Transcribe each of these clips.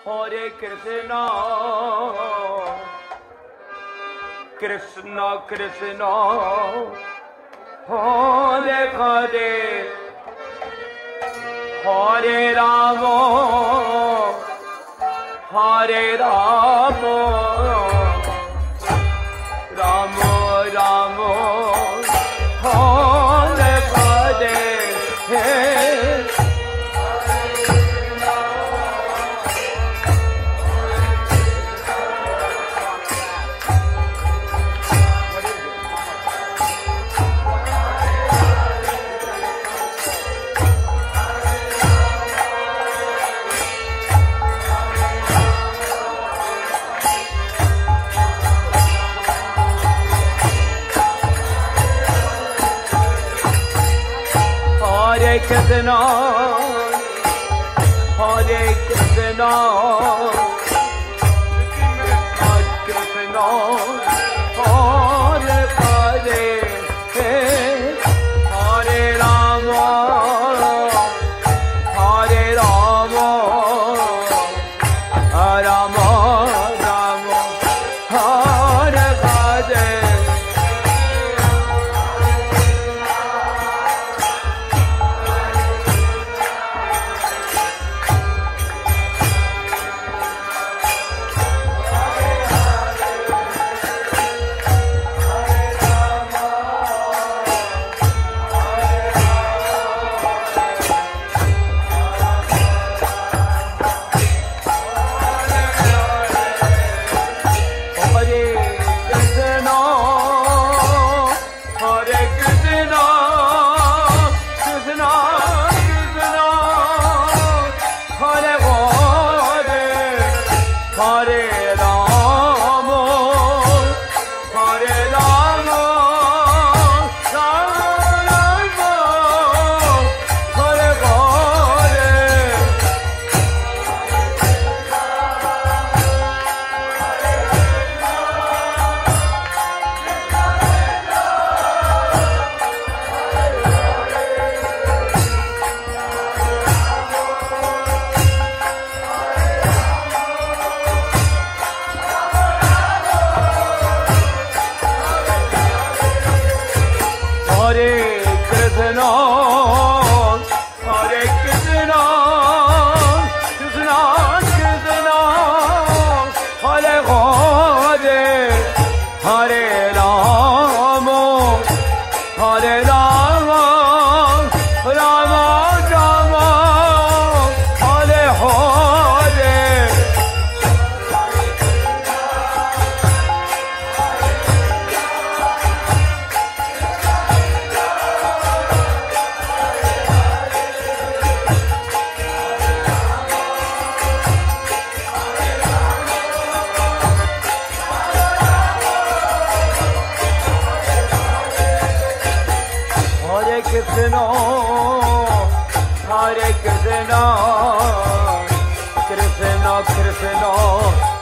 Hare Krishna, Krishna Krishna, Hare Hare, Hare Rama, Hare Rama, Rama Rama, Hare Hare, Krishna, Hare Krishna, Krishna,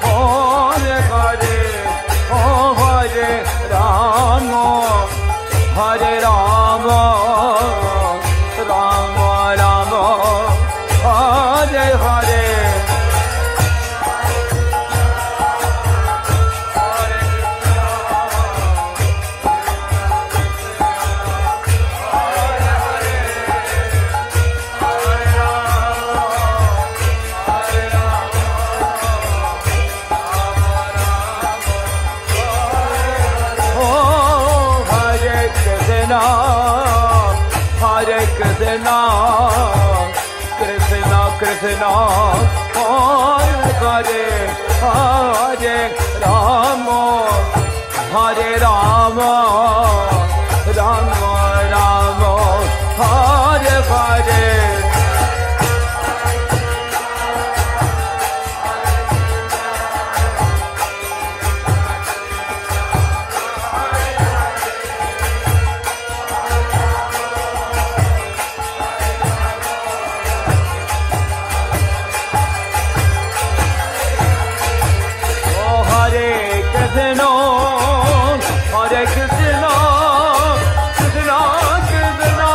Hare Hare, Hare Rama, Hare Rama, Rama Rama, Hare Hare. Krishna, Hare Hare, Hare Rama, Hare Rama, Rama Rama, Hare Hare. Krishna, Krishna Krishna,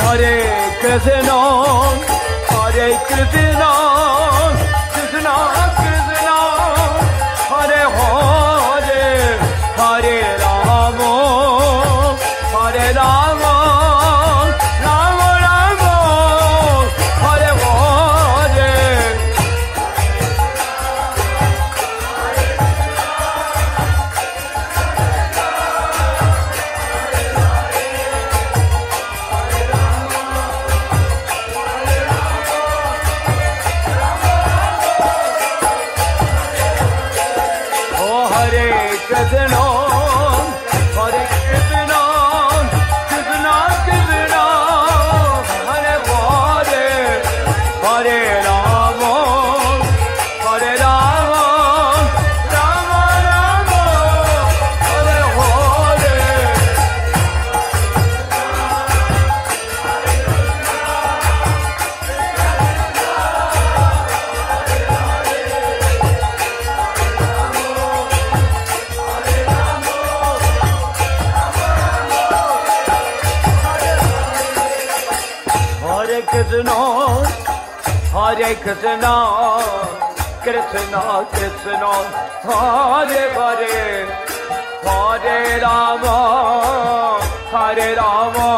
Hare Krishna, Hare Krishna, Krishna Krishna, Hare Hare, Hare Rama, Hare Rama, Rama Rama, Hare Hare. Krishna, Hare Krishna, Krishna Krishna, Hare Hare, Hare Rama, Hare Rama,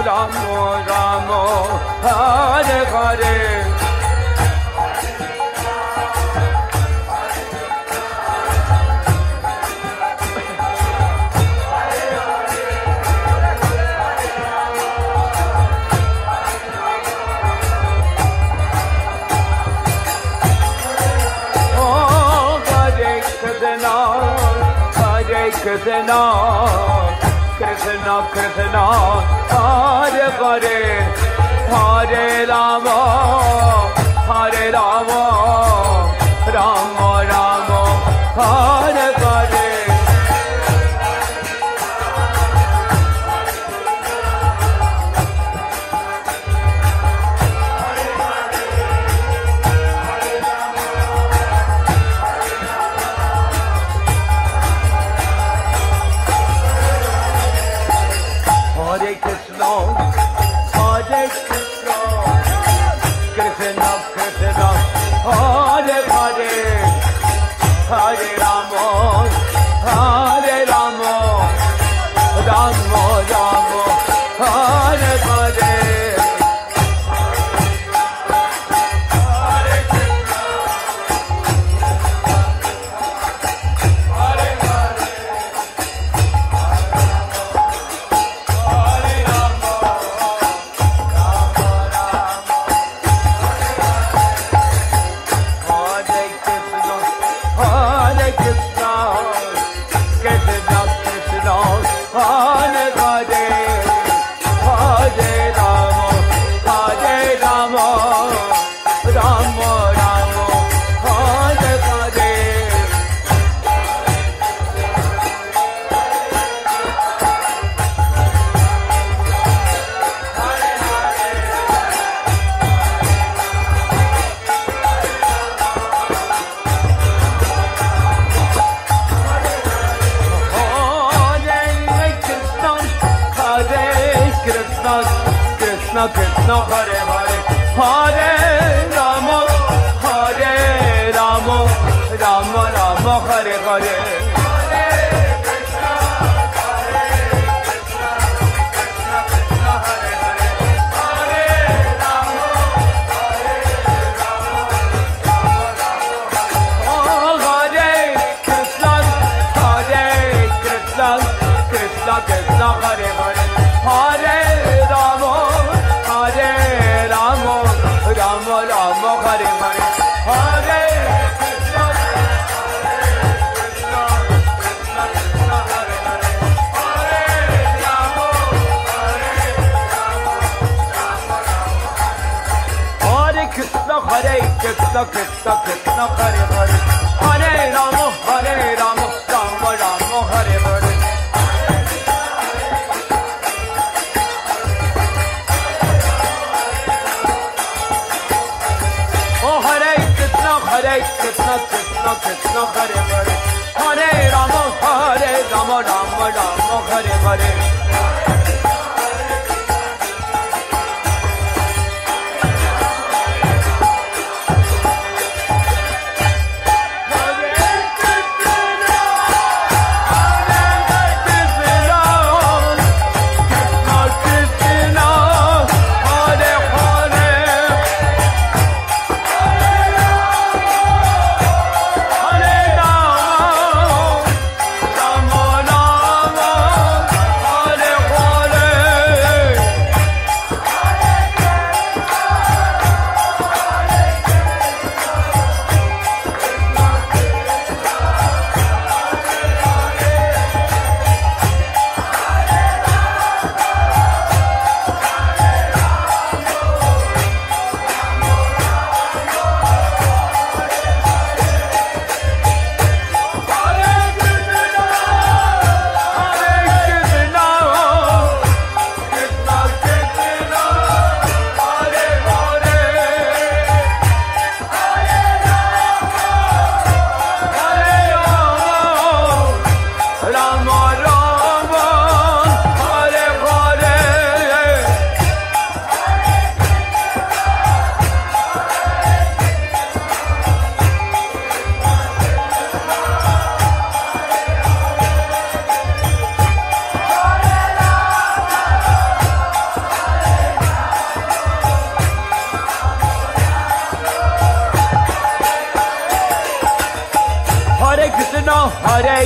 Rama Rama, Hare Hare. Hare Krishna, Hare Krishna, Krishna Krishna, Hare Hare, Hare Rama, Hare Rama, Rama Rama, Hare Hare. Krishna, Krishna Krishna, Hare Hare, Hare Rama, Hare Rama, Rama Rama, Hare Hare. Hare Krishna, Hare Krishna, Krishna Krishna, Hare Hare, Hare Rama, Hare Rama, Rama Rama, Hare Hare. Krishna Krishna, Hare Hare, Hare Rama, Hare Rama, Rama Rama, Hare Hare. Krishna Krishna, Hare Hare, Hare Rama, Hare Rama, Rama Rama, Hare Hare, Hare Krishna, Krishna Krishna, Krishna Hare Hare, Hare Rama, Hare Rama, Rama Rama, Hare Krishna, Hare Krishna, Krishna Krishna, Hare Hare, Hare Rama, Hare Rama, Rama Rama, Hare Hare. Hare Krishna, Krishna Krishna, Hare Hare, Hare Rama, Hare Rama, Rama Rama, Hare Hare.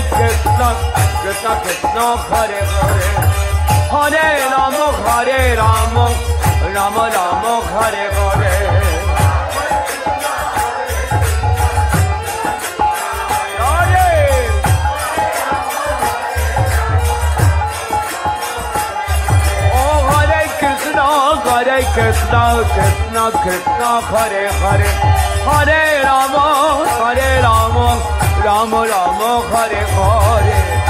Krishna Krishna Krishna Hare Hare Hare Rama Rama Rama Hare Hare Hare Krishna, Krishna Krishna, Hare Hare, Hare Rama, Rama Rama, Hare Hare.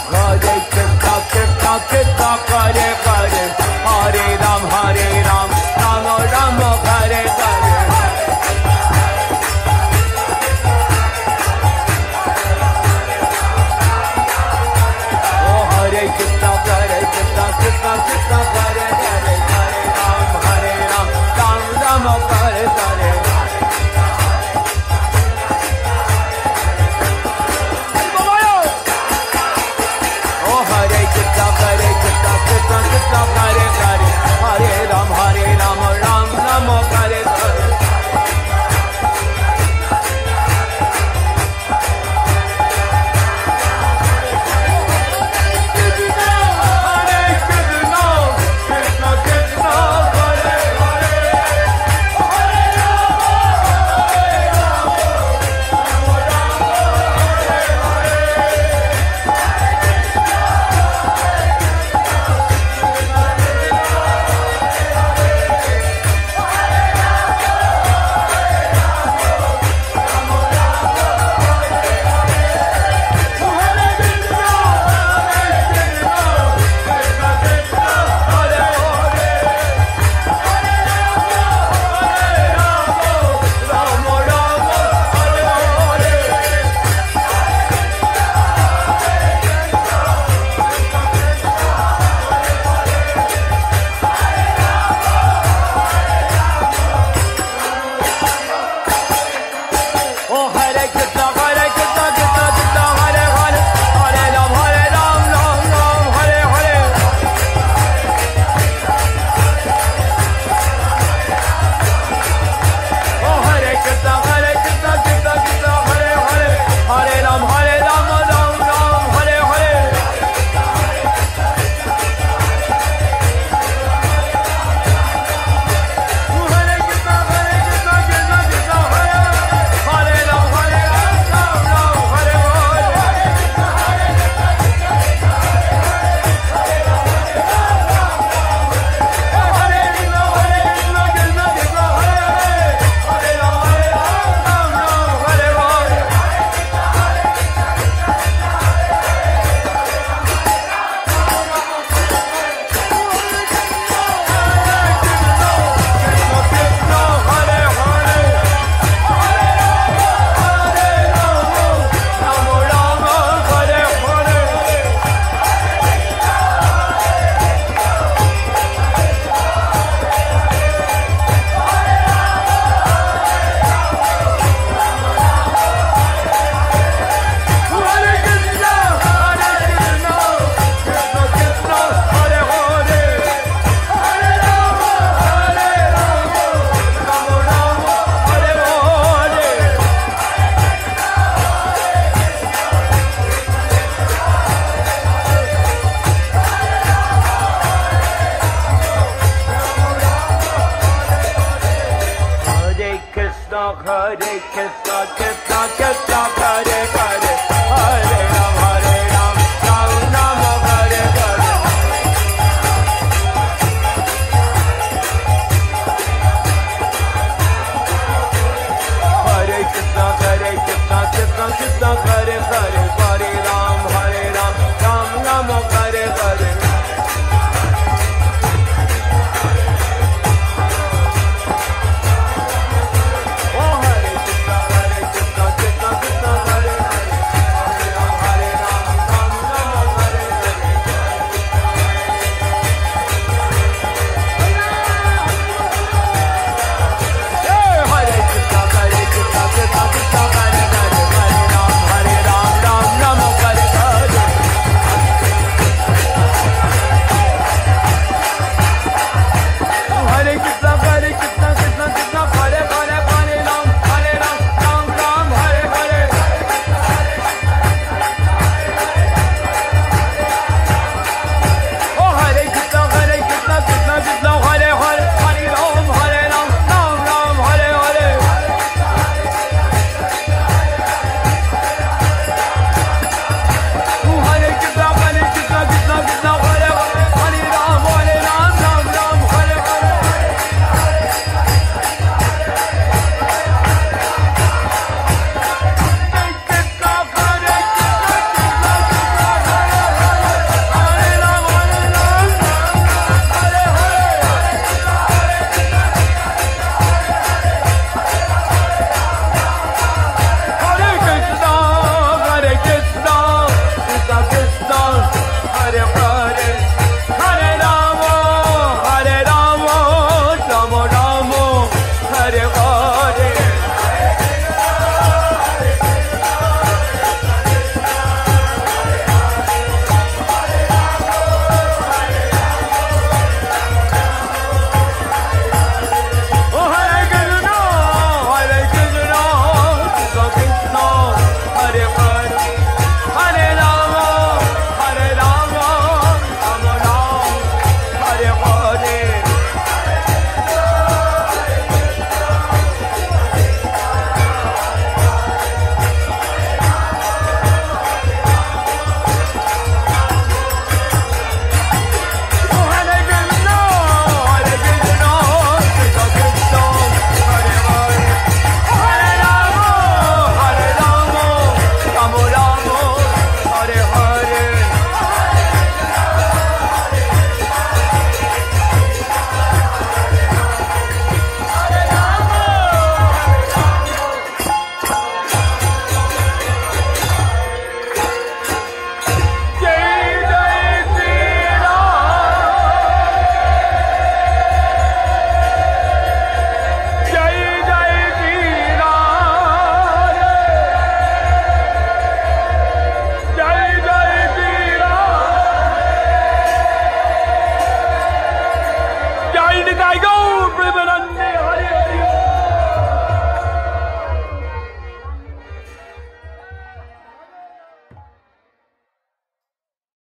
Hare Krishna, Krishna Krishna, Hare Hare, Hare Rama, Rama Rama, Hare Hare. Krishna Krishna Hare Hare Hare Ram Ram Ram Hare Hare Oh Hare Krishna Krishna Krishna Hare Hare Hare Ram Ram Ram Hare Hare Krishna Krishna Hare Hare